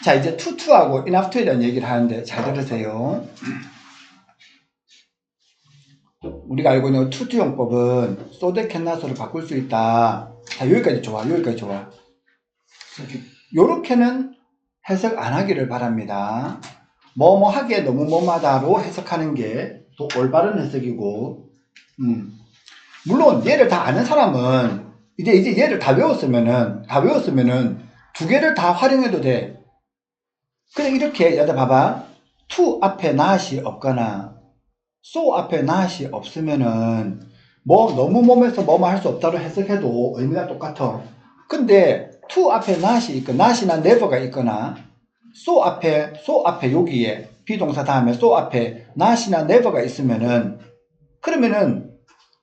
자, 이제 to하고 enough to에 대한 얘기를 하는데 잘 들으세요. 우리가 알고 있는 to 용법은 so that can not으로 바꿀 수 있다. 자, 여기까지 좋아. 여기까지 좋아. 요렇게는 해석 안 하기를 바랍니다. 뭐뭐 하기에 너무 뭐마다로 해석하는 게 또 올바른 해석이고, 물론 얘를 다 아는 사람은 이제 얘를 다 외웠으면은 두 개를 다 활용해도 돼. 그래, 이렇게 여기다 봐봐. to 앞에 not이 없거나 so 앞에 not이 없으면은 뭐 너무 몸에서 뭐뭐 할 수 없다로 해석해도 의미가 똑같아. 근데 to 앞에 not이 있거나 not이나 never가 있거나 so 앞에 여기에 비동사 다음에 so 앞에 not이나 never가 있으면은 그러면은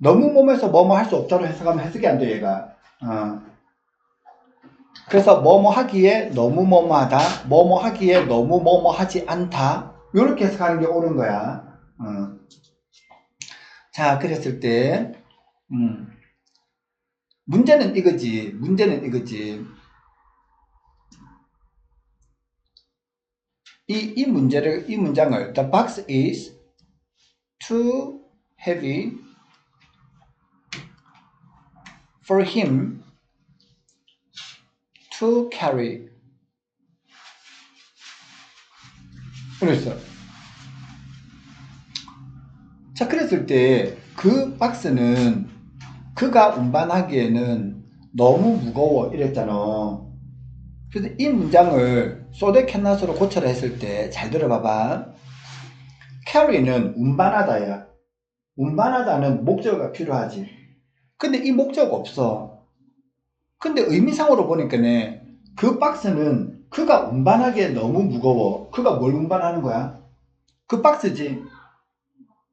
너무 몸에서 뭐뭐 할 수 없다로 해석하면 해석이 안 돼, 얘가. 그래서 뭐뭐 하기에 너무 뭐뭐 하다, 뭐뭐 하기에 너무 뭐뭐 하지 않다, 요렇게 해석하는 게 옳은 거야. 자, 그랬을 때 문제는 이거지. 이 문장을 the box is too heavy for him to carry. 그랬어. 자, 그랬을 때 그 박스는 그가 운반하기에는 너무 무거워 이랬잖아. 그래서 이 문장을 so that can not으로 고쳐라 했을 때 잘 들어봐봐. carry는 운반하다야. 운반하다는 목적어가 필요하지. 근데 이 목적 없어. 근데 의미상으로 보니까네 그 박스는 그가 운반하기에 너무 무거워. 그가 뭘 운반하는 거야? 그 박스지.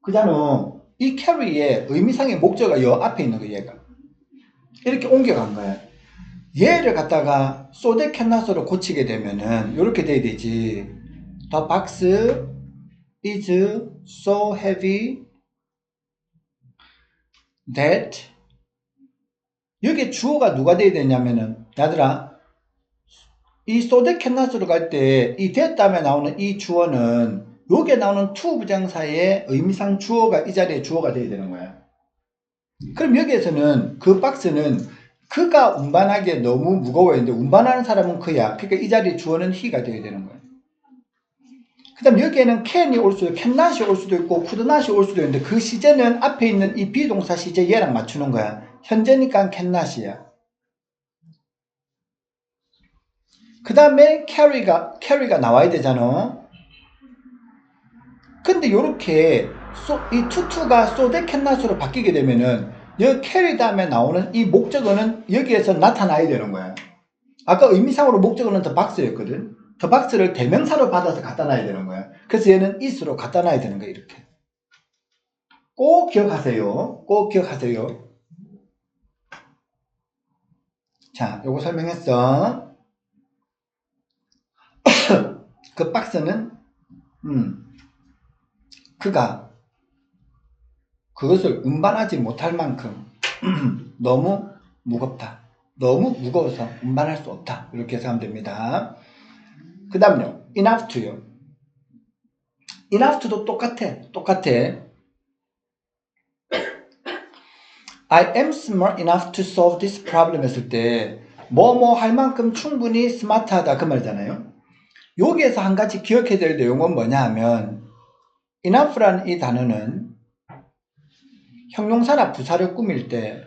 그잖아. 이 carry의 의미상의 목적어가 여 앞에 있는 거야, 얘가. 이렇게 옮겨간 거야. 얘를 갖다가 so that can not으로 고치게 되면은 이렇게 돼야 되지. The box is so heavy that 여기에 주어가 누가 돼야 되냐면은 얘들아, 이 so that can not으로 갈 때 이 that 다음에 나오는 이 주어는 여기에 나오는 to 부정사의 의미상 주어가 이 자리에 주어가 돼야 되는 거야. 그럼 여기에서는 그 박스는 그가 운반하기에 너무 무거워했는데 운반하는 사람은 그야. 그러니까 이 자리에 주어는 he가 돼야 되는 거야. 그 다음 여기에는 can이 올 수도 있고 cannot이 올 수도 있고 could not이 올 수도 있는데 그 시제는 앞에 있는 이 비동사 시제 얘랑 맞추는 거야. 현재니까 cannot이야. 그 다음에 carry가 나와야 되잖아. 근데 요렇게 이 to가 so that cannot으로 바뀌게 되면은 여기 carry 다음에 나오는 이 목적어는 여기에서 나타나야 되는 거야. 아까 의미상으로 목적어는 the box였거든. the box를 대명사로 받아서 갖다 놔야 되는 거야. 그래서 얘는 is로 갖다 놔야 되는 거야, 이렇게. 꼭 기억하세요. 자, 요거 설명했어. 그 박스는 그가 그것을 운반하지 못할 만큼 너무 무겁다. 너무 무거워서 운반할 수 없다. 이렇게 해서 하면 됩니다. 그 다음요. enough to요. enough to도 똑같아. I am smart enough to solve this problem 했을 때 뭐뭐 할 만큼 충분히 스마트하다 그 말이잖아요. 여기에서 한 가지 기억해야 될 내용은 뭐냐 하면 enough라는 이 단어는 형용사나 부사를 꾸밀 때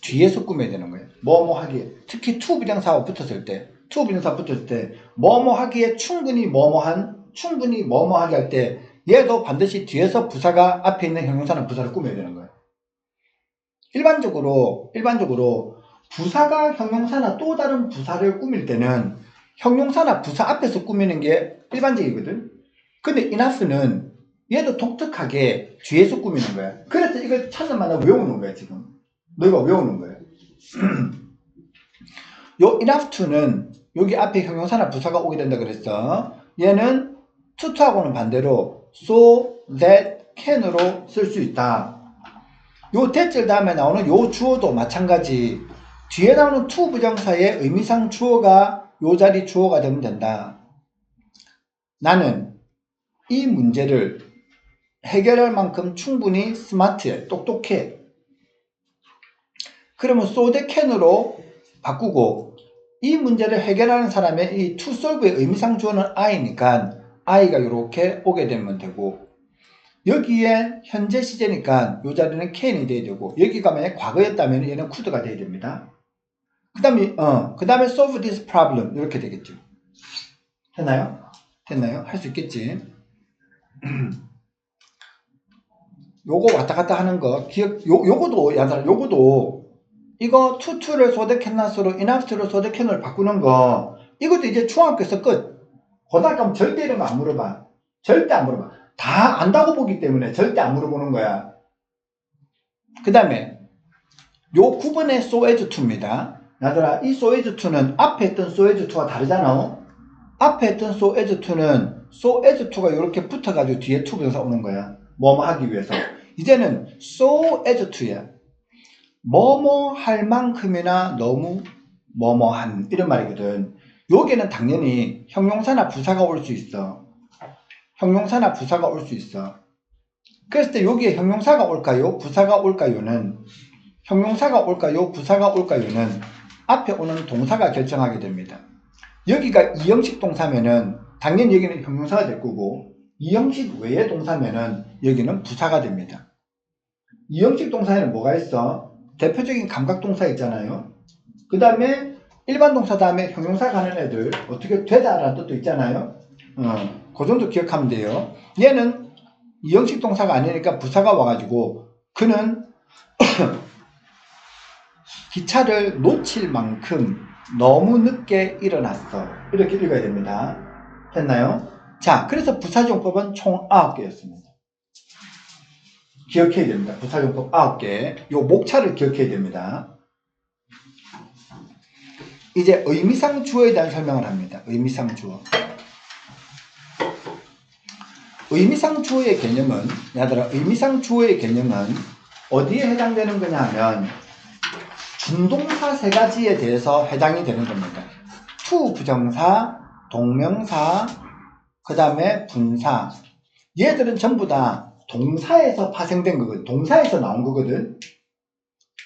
뒤에서 꾸며야 되는 거예요. 뭐뭐 하기에. 특히 to 부정사가 붙었을 때 뭐뭐 하기에 충분히 뭐뭐하게 할 때 얘도 반드시 뒤에서 부사가 앞에 있는 형용사나 부사를 꾸며야 되는 거예요. 일반적으로 부사가 형용사나 또 다른 부사를 꾸밀 때는 형용사나 부사 앞에서 꾸미는 게 일반적이거든. 근데 enough는 얘도 독특하게 뒤에서 꾸미는 거야. 그래서 이걸 찾는마다 외우는 거야, 지금. 너희가 외우는 거야. 요 enough to는 여기 앞에 형용사나 부사가 오게 된다 그랬어. 얘는 to하고는 반대로 so that can으로 쓸 수 있다. 요 대절 다음에 나오는 요 주어도 마찬가지. 뒤에 나오는 to 부정사의 의미상 주어가 요 자리 주어가 되면 된다. 나는 이 문제를 해결할 만큼 충분히 스마트해, 똑똑해. 그러면 so they can으로 바꾸고 이 문제를 해결하는 사람의 이 to solve의 의미상 주어는 I니까 I가 이렇게 오게 되면 되고, 여기에 현재 시제니까 이 자리는 can이 돼야 되고, 여기가 만약 과거였다면 얘는 could가 돼야 됩니다. 그 다음에 solve this problem 이렇게 되겠죠. 됐나요? 됐나요? 할 수 있겠지. 요거 왔다 갔다 하는 거 요거도 야들아, 요거도 이거 투투를 소대캔낫으로 인합스로 소대캔을 바꾸는 거, 이것도 이제 중학교에서 끝. 고등학교 가면 절대 이런 거 안 물어봐. 절대 안 물어봐. 다 안다고 보기 때문에 절대 안 물어보는 거야. 그 다음에 요 9번의 so as to입니다. 야들아, 이 so as to는 앞에 했던 so as to와 다르잖아. 앞에 했던 so as to는 so as to가 이렇게 붙어가지고 뒤에 to 부정사 오는 거야. 뭐뭐 하기 위해서. 이제는 so as to야. 뭐뭐 할 만큼이나 너무 뭐뭐한, 이런 말이거든. 여기에는 당연히 형용사나 부사가 올 수 있어. 형용사나 부사가 올 수 있어. 그랬을 때 여기에 형용사가 올까요? 부사가 올까요?는, 형용사가 올까요? 부사가 올까요?는 앞에 오는 동사가 결정하게 됩니다. 여기가 이형식 동사면은 당연히 여기는 형용사가 될 거고, 이형식 외의 동사면은 여기는 부사가 됩니다. 이형식 동사에는 뭐가 있어? 대표적인 감각동사 있잖아요. 그 다음에 일반 동사 다음에 형용사 가는 애들 어떻게 되다라는 뜻도 있잖아요. 그 정도 기억하면 돼요. 얘는 이형식 동사가 아니니까 부사가 와가지고 그는 기차를 놓칠 만큼 너무 늦게 일어났어. 이렇게 읽어야 됩니다. 됐나요? 자, 그래서 부사용법은 총 9개였습니다. 기억해야 됩니다. 부사용법 9개. 요 목차를 기억해야 됩니다. 이제 의미상 주어에 대한 설명을 합니다. 의미상 주어. 의미상 주어의 개념은, 얘들아, 의미상 주어의 개념은 어디에 해당되는 거냐 하면 준동사 3가지에 대해서 해당이 되는 겁니다. to 부정사, 동명사, 그 다음에 분사. 얘들은 전부 다 동사에서 파생된 거거든. 동사에서 나온 거거든.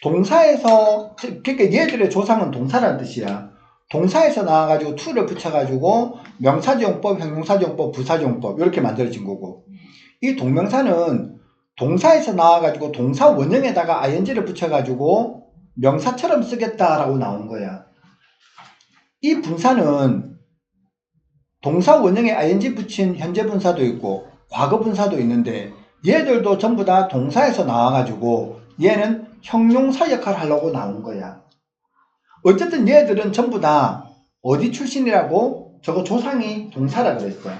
동사에서, 그러니까 얘들의 조상은 동사라는 뜻이야. 동사에서 나와가지고 to를 붙여가지고 명사지용법, 형용사지용법, 부사지용법 이렇게 만들어진 거고, 이 동명사는 동사에서 나와가지고 동사 원형에다가 ing를 붙여가지고 명사처럼 쓰겠다라고 나온 거야. 이 분사는 동사 원형에 ing 붙인 현재 분사도 있고 과거 분사도 있는데, 얘들도 전부 다 동사에서 나와가지고 얘는 형용사 역할을 하려고 나온 거야. 어쨌든 얘들은 전부 다 어디 출신이라고? 저거 조상이 동사라 그랬어.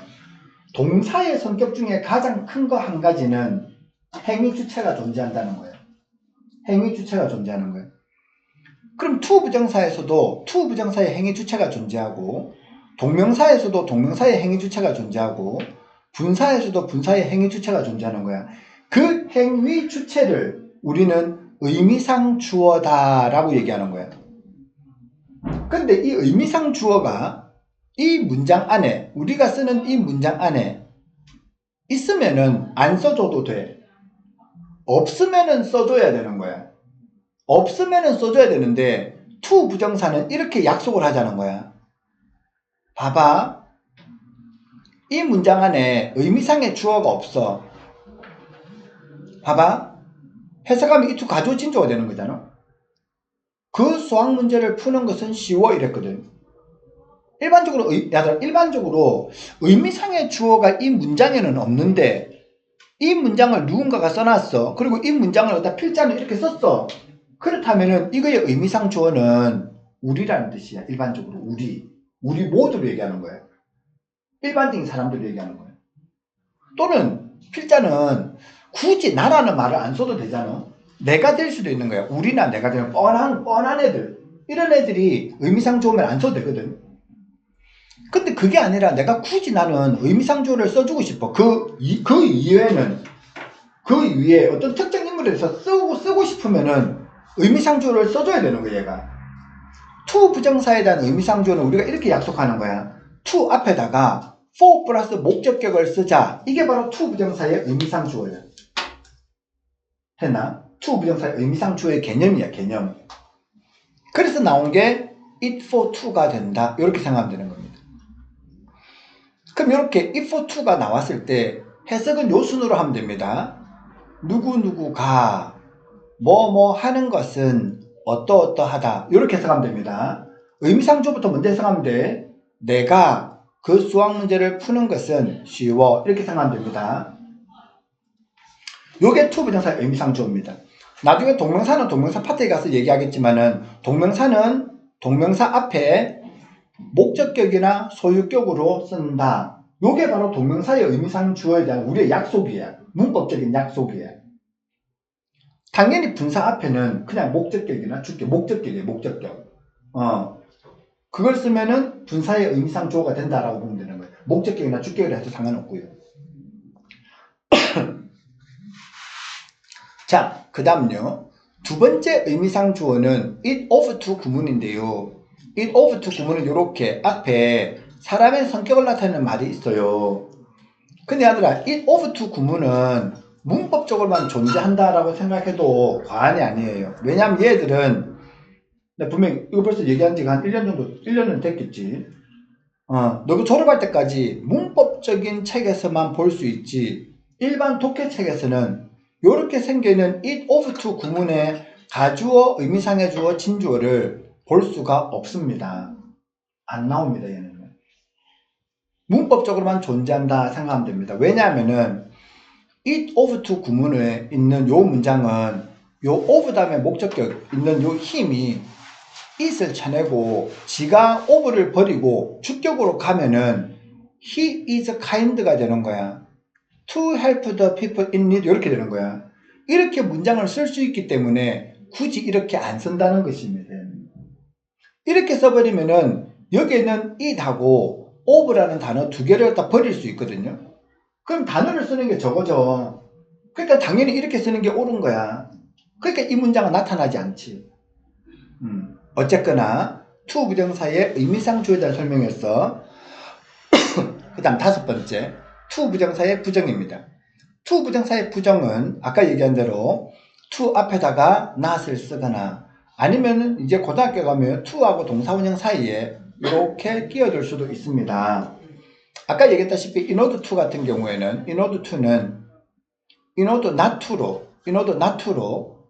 동사의 성격 중에 가장 큰 거 한 가지는 행위 주체가 존재한다는 거예요. 행위 주체가 존재하는 거예요. 그럼 to 부정사에서도 to 부정사의 행위 주체가 존재하고, 동명사에서도 동명사의 행위 주체가 존재하고, 분사에서도 분사의 행위 주체가 존재하는 거야. 그 행위 주체를 우리는 의미상 주어다라고 얘기하는 거야. 근데 이 의미상 주어가 이 문장 안에, 우리가 쓰는 이 문장 안에 있으면은 안 써줘도 돼. 없으면은 써줘야 되는 거야. 없으면은 써줘야 되는데 to 부정사는 이렇게 약속을 하자는 거야. 봐봐. 이 문장 안에 의미상의 주어가 없어. 봐봐. 해석하면 이 to 가조 진조가 되는 거잖아. 그 수학 문제를 푸는 것은 쉬워 이랬거든. 일반적으로 의미상의 주어가 이 문장에는 없는데 이 문장을 누군가가 써놨어. 그리고 이 문장을 갖다 필자는 이렇게 썼어. 그렇다면은 이거의 의미상 주어는 우리라는 뜻이야. 일반적으로 우리 모두를 얘기하는 거야. 일반적인 사람들을 얘기하는 거야. 또는 필자는 굳이 나라는 말을 안 써도 되잖아. 내가 될 수도 있는 거야. 우리나 내가 되면 뻔한 애들, 이런 애들이 의미상 주어면 안 써도 되거든. 근데 그게 아니라 내가 굳이 나는 의미상 주어를 써주고 싶어. 그 이외에는, 그 위에 어떤 특정 인물에 대해서 쓰고 싶으면은 의미상 주어를 써줘야 되는 거야, 얘가. to 부정사에 대한 의미상주어는 우리가 이렇게 약속하는 거야. to 앞에다가 for 플러스 목적격을 쓰자. 이게 바로 to 부정사의 의미상주어야. 했나? to 부정사의 의미상주어의 개념이야, 개념. 그래서 나온 게 it for to가 된다. 이렇게 생각하면 되는 겁니다. 그럼 이렇게 it for to가 나왔을 때 해석은 요 순으로 하면 됩니다. 누구누구가 뭐뭐 하는 것은 어떠어떠하다. 이렇게 해석하면 됩니다. 의미상주어부터 먼저 해석하면 돼. 내가 그 수학 문제를 푸는 것은 쉬워. 이렇게 생각하면 됩니다. 요게 to 부정사의 의미상주어입니다. 나중에 동명사는 동명사 파트에 가서 얘기하겠지만은 동명사는 동명사 앞에 목적격이나 소유격으로 쓴다. 요게 바로 동명사의 의미상주어에 대한 우리의 약속이야. 문법적인 약속이야. 당연히 분사 앞에는 그냥 목적격이나 주격, 목적격이에요. 목적격. 그걸 쓰면은 분사의 의미상주어가 된다라고 보면 되는 거예요. 목적격이나 주격이라 해도 상관없고요. 자, 그 다음요. 두 번째 의미상주어는 it of to 구문인데요. it of to 구문은 이렇게 앞에 사람의 성격을 나타내는 말이 있어요. 근데 아들아, it of to 구문은 문법적으로만 존재한다라고 생각해도 과언이 아니에요. 왜냐하면 얘들은 분명히 이거 벌써 얘기한 지가 한 1년 정도, 1년은 됐겠지. 너가 졸업할 때까지 문법적인 책에서만 볼 수 있지 일반 독해책에서는 이렇게 생겨있는 it of to 구문의 가주어, 의미상의 주어, 진주어를 볼 수가 없습니다. 안 나옵니다. 얘는 문법적으로만 존재한다 생각하면 됩니다. 왜냐하면은 it of to 구문에 있는 요 문장은 요 of 다음에 목적격 있는 요 힘이 it을 쳐내고 지가 of를 버리고 주격으로 가면은 he is kind가 되는 거야. to help the people in need 이렇게 되는 거야. 이렇게 문장을 쓸 수 있기 때문에 굳이 이렇게 안 쓴다는 것입니다. 이렇게 써버리면은 여기에는 it하고 of라는 단어 두 개를 갖다 버릴 수 있거든요. 그럼 단어를 쓰는 게 적어져. 그러니까 당연히 이렇게 쓰는 게 옳은 거야. 그러니까 이 문장은 나타나지 않지. 어쨌거나 to 부정사의 의미상주어에 대한 설명했어. 그 다음 다섯 번째 to 부정사의 부정입니다. to 부정사의 부정은 아까 얘기한 대로 to 앞에다가 not을 쓰거나 아니면 이제 고등학교 가면 to하고 동사원형 사이에 이렇게 끼어들 수도 있습니다. 아까 얘기했다시피 inode to 같은 경우에는 inode to는 inode not to로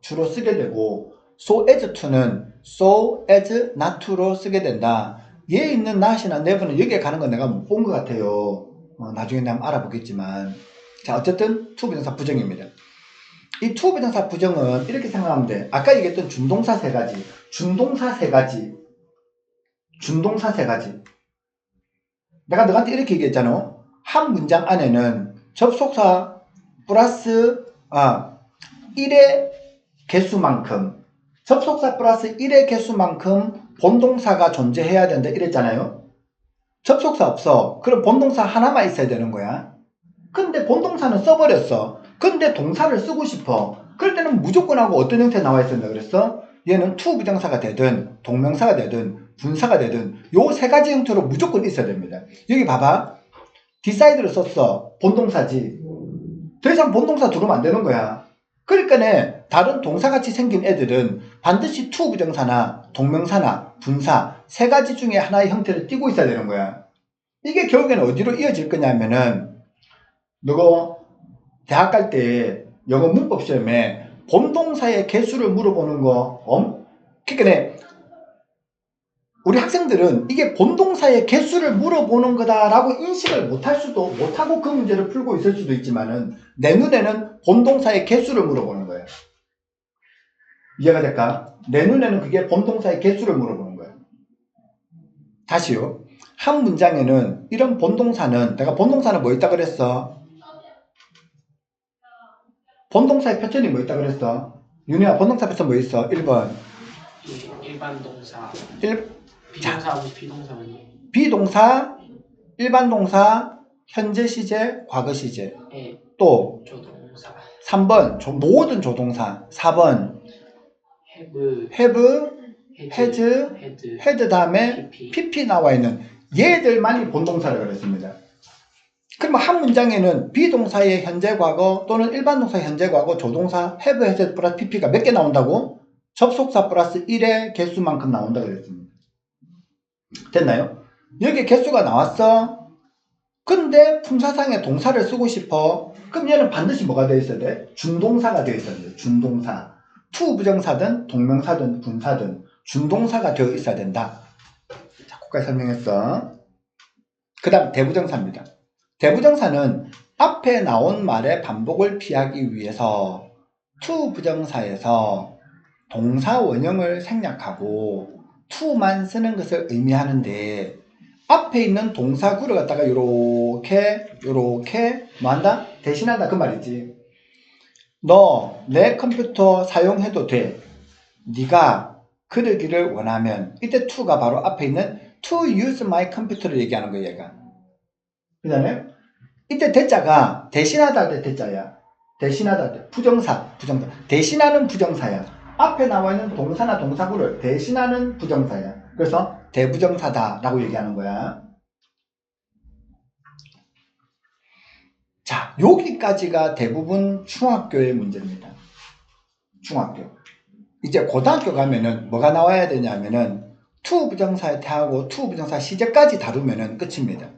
주로 쓰게 되고 so as to는 so as not to로 쓰게 된다. 얘에 있는 not이나 never는 여기에 가는 거 내가 못 본 것 같아요. 나중에 내가 알아보겠지만 자 어쨌든 to 부정사 부정입니다. 이 to 부정사 부정은 이렇게 생각하면 돼. 아까 얘기했던 준동사 세 가지 내가 너한테 이렇게 얘기했잖아. 한 문장 안에는 접속사 플러스 1의 개수만큼 접속사 플러스 1의 개수만큼 본동사가 존재해야 된다 이랬잖아요. 접속사 없어. 그럼 본동사 하나만 있어야 되는 거야. 근데 본동사는 써버렸어. 근데 동사를 쓰고 싶어. 그럴 때는 무조건 하고 어떤 형태 나와 있었나 그랬어? 얘는 to 부정사가 되든 동명사가 되든 분사가 되든 요 세 가지 형태로 무조건 있어야 됩니다. 여기 봐봐. decide를 썼어. 본동사지. 더 이상 본동사 들어오면 안 되는 거야. 그러니까 다른 동사같이 생긴 애들은 반드시 to 부정사나 동명사나 분사 세 가지 중에 하나의 형태를 띠고 있어야 되는 거야. 이게 결국에는 어디로 이어질 거냐면은 너가 대학 갈 때 영어 문법 시험에 본동사의 개수를 물어보는 거 그러니까 우리 학생들은 이게 본동사의 개수를 물어보는 거다라고 인식을 못하고 그 문제를 풀고 있을 수도 있지만은 내 눈에는 본동사의 개수를 물어보는 거예요. 이해가 될까? 내 눈에는 그게 본동사의 개수를 물어보는 거예요. 다시요. 한 문장에는 이런 본동사는 내가 본동사는 뭐 있다 그랬어? 본동사의 표현이 뭐 있다 그랬어? 윤희야 본동사 표현 뭐 있어? 1번 일반 동사 비동사하고 비동사만요. 비동사, 일반 동사, 현재 시제, 과거 시제. 네. 또 조동사. 3번 모든 조동사. 4번 have, has, had 다음에 pp 나와 있는 얘들만이 본동사를 그랬습니다. 그러면 한 문장에는 비동사의 현재 과거 또는 일반 동사의 현재 과거 조동사 have, has 플러스 pp가 몇 개 나온다고? 접속사 플러스 1의 개수만큼 나온다 그랬습니다. 됐나요? 여기 개수가 나왔어. 근데 품사상에 동사를 쓰고 싶어. 그럼 얘는 반드시 뭐가 되어 있어야 돼? 준동사가 되어 있어야 돼. 준동사. to 부정사든 동명사든 분사든 준동사가 되어 있어야 된다. 자, 거기까지 설명했어. 그 다음 대부정사입니다. 대부정사는 앞에 나온 말의 반복을 피하기 위해서 to 부정사에서 동사 원형을 생략하고 to만 쓰는 것을 의미하는데 앞에 있는 동사구를 갖다가 요렇게 뭐한다? 대신한다 그 말이지. 너 내 컴퓨터 사용해도 돼. 네가 그러기를 원하면 이때 to가 바로 앞에 있는 to use my computer를 얘기하는 거야 얘가. 그다음에 이때 대자가 대신하다 할 때 대자야. 대신하다 할 때 부정사. 대신하는 부정사야. 앞에 나와 있는 동사나 동사구를 대신하는 부정사야. 그래서 대부정사다라고 얘기하는 거야. 자, 여기까지가 대부분 중학교의 문제입니다. 중학교. 이제 고등학교 가면은 뭐가 나와야 되냐면은 to 부정사의 태하고 to 부정사 시제까지 다루면은 끝입니다.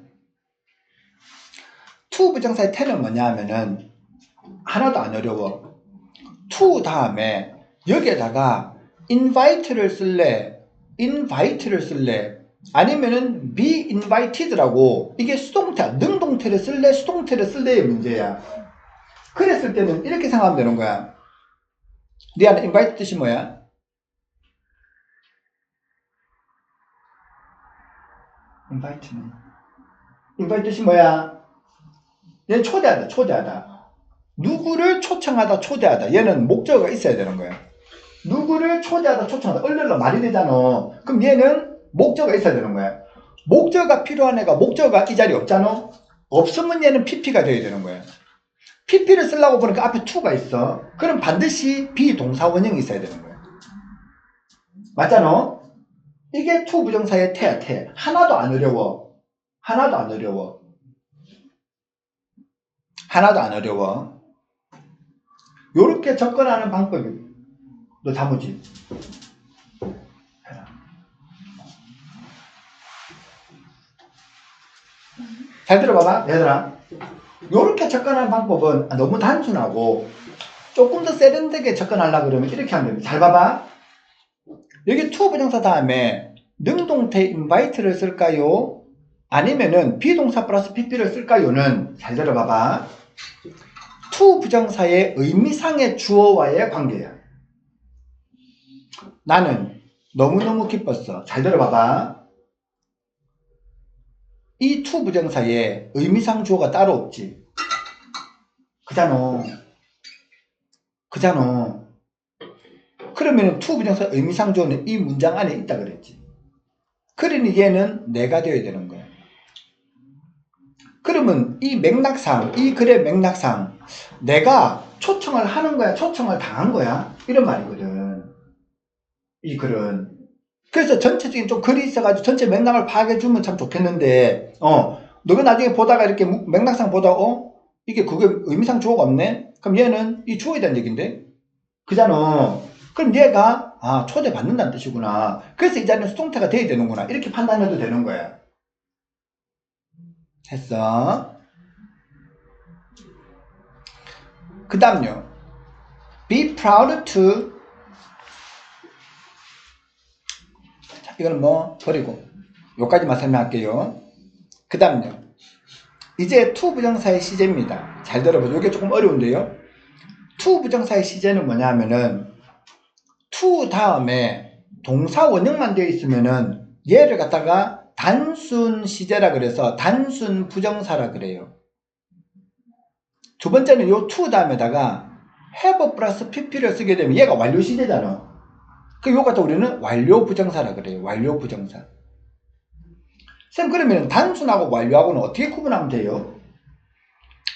to 부정사의 태는 뭐냐 하면은 하나도 안 어려워. to 다음에 여기에다가 invite를 쓸래 아니면은 be invited라고 이게 수동태 능동태를 쓸래 수동태를 쓸래의 문제야. 그랬을 때는 이렇게 생각하면 되는 거야. 리안아, invite 뜻이 뭐야? invite 뜻이 뭐야? 얘는 초대하다. 누구를 초청하다, 초대하다. 얘는 목적어가 있어야 되는 거야. 누구를 초대하다, 초청하다. 얼른 말이 되잖아. 그럼 얘는 목적어가 있어야 되는 거야. 목적어가 필요한 애가 목적어가 이 자리에 없잖아. 없으면 얘는 pp가 돼야 되는 거야. pp를 쓰려고 보니까 앞에 to가 있어. 그럼 반드시 비동사 원형이 있어야 되는 거야. 맞잖아. 이게 to 부정사의 태야, 태. 하나도 안 어려워. 요렇게 접근하는 방법이 너 다무지? 해라. 잘 들어봐봐 얘들아. 요렇게 접근하는 방법은 너무 단순하고 조금 더 세련되게 접근하려고 그러면 이렇게 하면 됩니다. 잘 봐봐. 여기 to 부정사 다음에 능동태 invite를 쓸까요? 아니면은 비동사 플러스 pp를 쓸까요는 잘 들어봐봐. to 부정사의 의미상의 주어와의 관계야. 나는 너무너무 기뻤어. 잘 들어봐봐. 이 to 부정사에 의미상 주어가 따로 없지. 그잖아. 그러면 to 부정사 의미상 주어는 이 문장 안에 있다 그랬지. 그러니 얘는 내가 되어야 되는 거야. 그러면 이 맥락상, 이 글의 맥락상 내가 초청을 하는 거야, 초청을 당한 거야? 이런 말이거든. 이 글은. 그래서 전체적인 좀 글이 있어가지고 전체 맥락을 파악해주면 참 좋겠는데 너가 나중에 보다가 이렇게 맥락상 보다가 이게 그게 의미상 주어가 없네? 그럼 얘는 이 주어에 대한 얘기인데? 그잖아. 그럼 얘가 초대받는다는 뜻이구나. 그래서 이 자리는 수동태가 돼야 되는구나. 이렇게 판단해도 되는 거야. 했어. 그 다음요. be proud to. 자, 이거는 뭐 버리고 요까지만 설명할게요. 그 다음요. 이제 to 부정사의 시제입니다. 잘 들어보세요. 이게 조금 어려운데요. to 부정사의 시제는 뭐냐 하면은 to 다음에 동사 원형만 되어 있으면은 얘를 갖다가 단순 시제라 그래서 단순 부정사라 그래요. 두 번째는 요 to 다음에다가 have 플러스 pp를 쓰게 되면 얘가 완료 시제잖아. 요 갖다 우리는 완료 부정사라 그래요. 완료 부정사. 쌤, 그러면 단순하고 완료하고는 어떻게 구분하면 돼요?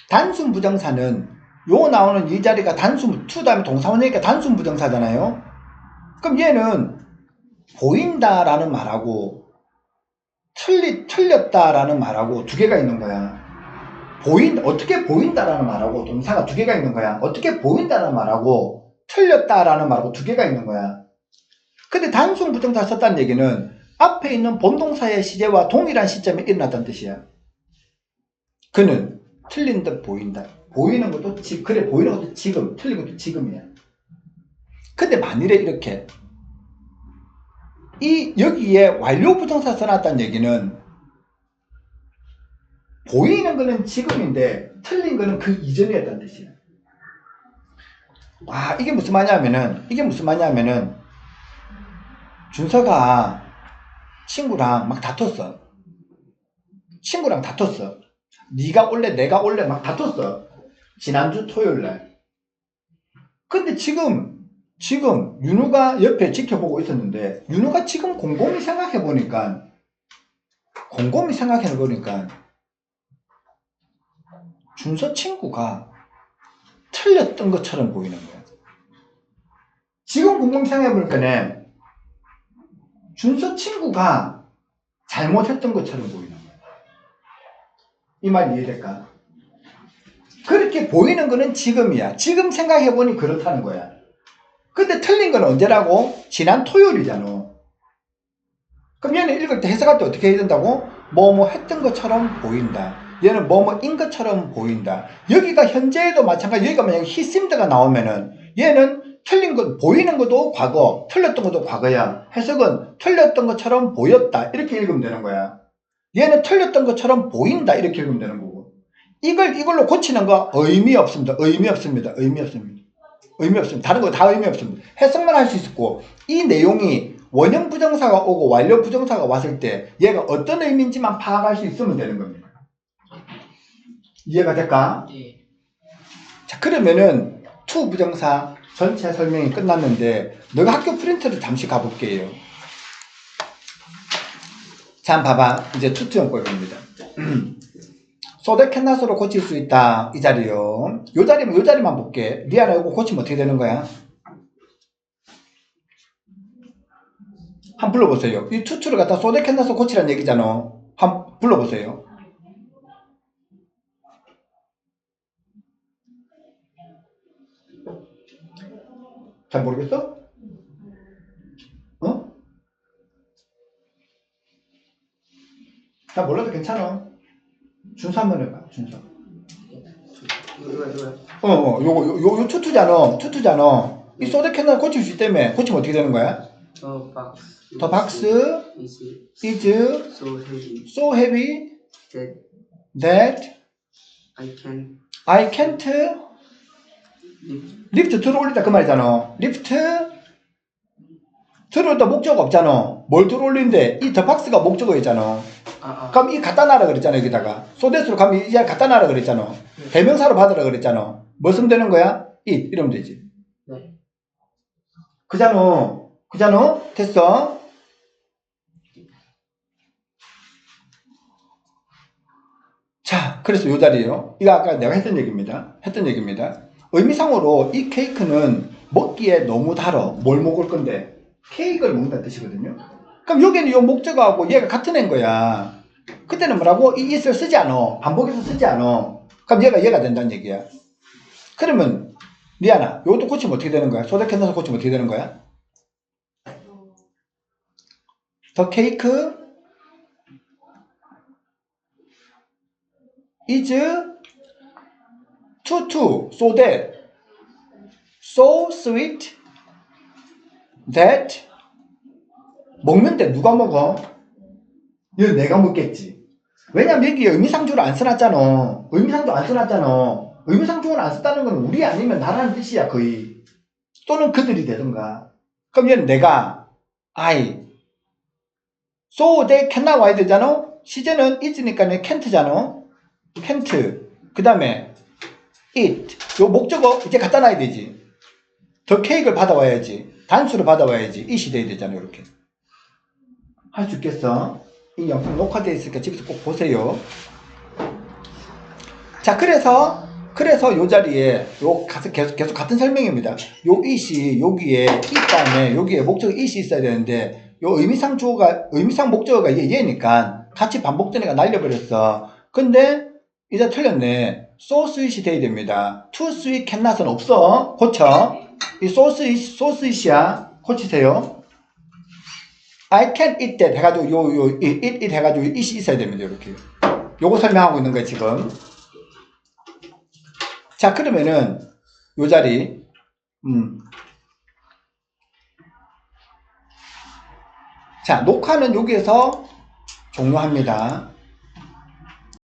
단순 부정사는 요 나오는 이 자리가 단순 to 다음에 동사 원형이니까 단순 부정사잖아요. 그럼 얘는 보인다라는 말하고 틀렸다라는 말하고 두 개가 있는 거야. 어떻게 보인다라는 말하고 동사가 두 개가 있는 거야. 어떻게 보인다라는 말하고 틀렸다라는 말하고 두 개가 있는 거야. 근데 단순 부정사 썼다는 얘기는 앞에 있는 본동사의 시제와 동일한 시점에 일어났다는 뜻이야. 그는 틀린 듯 보인다. 보이는 것도 그래, 보이는 것도 지금, 틀린 것도 지금이야. 근데 만일에 이렇게 여기에 완료 부정사 써놨다는 얘기는 보이는 거는 지금인데 틀린 거는 그 이전이었다는 뜻이야. 이게 무슨 말이냐면은 준서가 친구랑 막 다퉜어. 네가 올래 내가 올래 막 다퉜어. 지난주 토요일날. 근데 지금 윤우가 옆에 지켜보고 있었는데 윤우가 지금 곰곰이 생각해보니까 준서 친구가 틀렸던 것처럼 보이는 거야. 지금 곰곰이 생각해보니까 준서 친구가 잘못했던 것처럼 보이는 거야. 이 말 이해될까? 그렇게 보이는 거는 지금이야. 지금 생각해보니 그렇다는 거야. 근데 틀린 건 언제라고? 지난 토요일이잖아. 그럼 얘는 읽을 때 해석할 때 어떻게 해야 된다고? 뭐뭐 했던 것처럼 보인다. 얘는 뭐뭐인 것처럼 보인다. 여기가 현재에도 마찬가지. 여기가 만약에 히심드가 나오면은 얘는 틀린 것, 보이는 것도 과거, 틀렸던 것도 과거야. 해석은 틀렸던 것처럼 보였다. 이렇게 읽으면 되는 거야. 얘는 틀렸던 것처럼 보인다. 이렇게 읽으면 되는 거고. 이걸로 고치는 거 의미 없습니다. 다른 거 다 의미 없습니다. 해석만 할 수 있었고, 이 내용이 원형 부정사가 오고 완료 부정사가 왔을 때 얘가 어떤 의미인지만 파악할 수 있으면 되는 겁니다. 이해가 될까? 네. 자, 그러면은 to 부정사 전체 설명이 끝났는데 너가 학교 프린트를 잠시 가볼게요. 자, 봐봐. 이제 투투형법입니다. 소대 캔낫으로 고칠 수 있다. 이 자리요. 요 자리만 볼게. 리아나 이거 고치면 어떻게 되는 거야? 한번 불러보세요. 이 투투를 갖다 소대 캔낫으로 고치라는 얘기잖아. 한번 불러보세요. 잘 모르겠어? 어? 잘 몰라도 괜찮아. 준서 한번 해봐. 준서. 이거요? 요거 투투잖아. 이 소대 캔낫 고칠 수 있다며. 고치면 어떻게 되는 거야? The box is so heavy that I can't lift. 들어 올린다 그 말이잖아. lift 들어올다 목적어 없잖아. 뭘 들어 올린데 이 the box가 목적어였잖아. 그럼 이 갖다 놔라 그랬잖아. 여기다가 소대수로 가면 이제 갖다 놔라 그랬잖아. 대명사로 받으라 그랬잖아. 뭐 쓰면 되는 거야? it 이러면 되지. 네. 그잖아. 됐어. 자, 그래서 요 자리에요. 이거 아까 내가 했던 얘기입니다. 의미상으로 이 케이크는 먹기에 너무 달어. 뭘 먹을 건데? 케이크를 먹는다는 뜻이거든요. 그럼 여기는 요 목적어하고 얘가 같은 애인 거야. 그때는 뭐라고? 이 it을 쓰지 않아. 반복해서 쓰지 않아. 그럼 얘가 된다는 얘기야. 그러면 리아나, 요것도 고치면 어떻게 되는 거야? 소대캔나서 고치면 어떻게 되는 거야? The cake is so that so sweet that 먹는데 누가 먹어? 이거 내가 먹겠지. 왜냐면 여기 의미상주를 안 써놨잖아. 의미상주를 안 썼다는 건 우리 아니면 나라는 뜻이야 거의. 또는 그들이 되던가. 그럼 얘는 내가 I so they cannot 와야 되잖아. 시제는 is니까 can't잖아. can't. 그 다음에 it. 요 목적어 이제 갖다 놔야 되지. 더 케이크를 받아와야지. 단수를 받아와야지. it이 돼야 되잖아. 이렇게. 할 수 있겠어? 이 영상 녹화되어 있으니까 집에서 꼭 보세요. 자, 그래서 요 자리에 계속 같은 설명입니다. 요 it이 여기에 it 다음에 여기에 목적어 it이 있어야 되는데 요 의미상 목적어가 얘니까 같이 반복되니까 날려버렸어. 근데 이제 틀렸네. so sweet이 돼야 됩니다. too sweet can not은 없어. 고쳐. 이 so sweet이야. 고치세요. I can't eat that 해가지고 it 해가지고 it이 있어야 됩니다. 이렇게. 요거 설명하고 있는 거예요, 지금. 자, 그러면은 요 자리 자, 녹화는 여기에서 종료합니다.